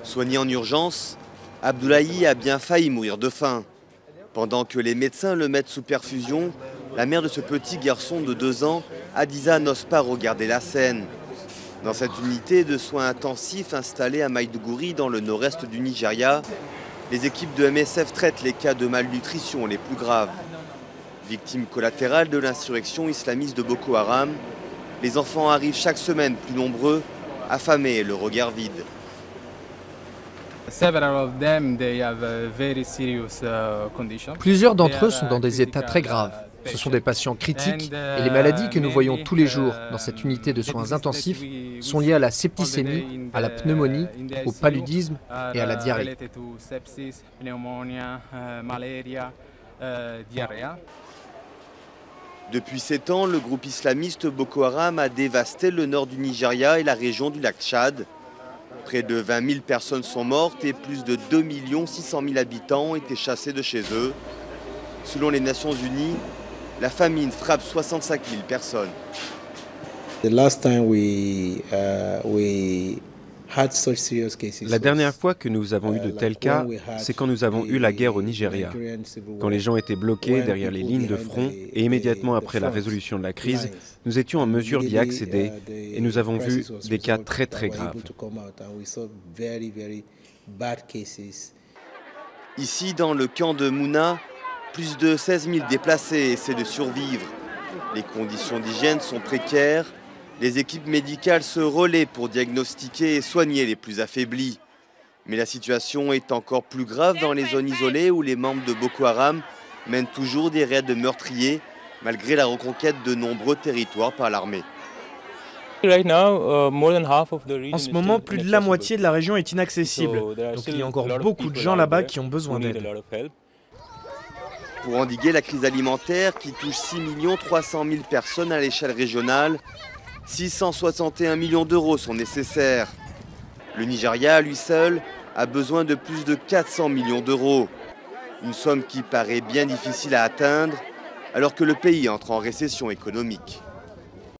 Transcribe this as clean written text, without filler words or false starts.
Soigné en urgence, Abdoulaye a bien failli mourir de faim. Pendant que les médecins le mettent sous perfusion, la mère de ce petit garçon de 2 ans, Hadiza, n'ose pas regarder la scène. Dans cette unité de soins intensifs installée à Maïdougouri, dans le nord-est du Nigeria, les équipes de MSF traitent les cas de malnutrition les plus graves. Victimes collatérales de l'insurrection islamiste de Boko Haram, les enfants arrivent chaque semaine plus nombreux, affamés et le regard vide. Plusieurs d'entre eux sont dans des états très graves. Ce sont des patients critiques et les maladies que nous voyons tous les jours dans cette unité de soins intensifs sont liées à la septicémie, à la pneumonie, au paludisme et à la diarrhée. Depuis 7 ans, le groupe islamiste Boko Haram a dévasté le nord du Nigeria et la région du lac Tchad. Près de 20 000 personnes sont mortes et plus de 2 600 000 habitants ont été chassés de chez eux. Selon les Nations Unies, la famine frappe 65 000 personnes. La dernière fois que nous avons eu de tels cas, c'est quand nous avons eu la guerre au Nigeria, quand les gens étaient bloqués derrière les lignes de front et immédiatement après la résolution de la crise, nous étions en mesure d'y accéder et nous avons vu des cas très très graves. Ici, dans le camp de Mouna, plus de 16 000 déplacés essaient de survivre. Les conditions d'hygiène sont précaires. Les équipes médicales se relaient pour diagnostiquer et soigner les plus affaiblis. Mais la situation est encore plus grave dans les zones isolées où les membres de Boko Haram mènent toujours des raids meurtriers malgré la reconquête de nombreux territoires par l'armée. En ce moment, plus de la moitié de la région est inaccessible. Donc il y a encore beaucoup de gens là-bas qui ont besoin d'aide. Pour endiguer la crise alimentaire qui touche 6 300 000 personnes à l'échelle régionale, 661 millions d'euros sont nécessaires. Le Nigeria, à lui seul, a besoin de plus de 400 millions d'euros. Une somme qui paraît bien difficile à atteindre alors que le pays entre en récession économique.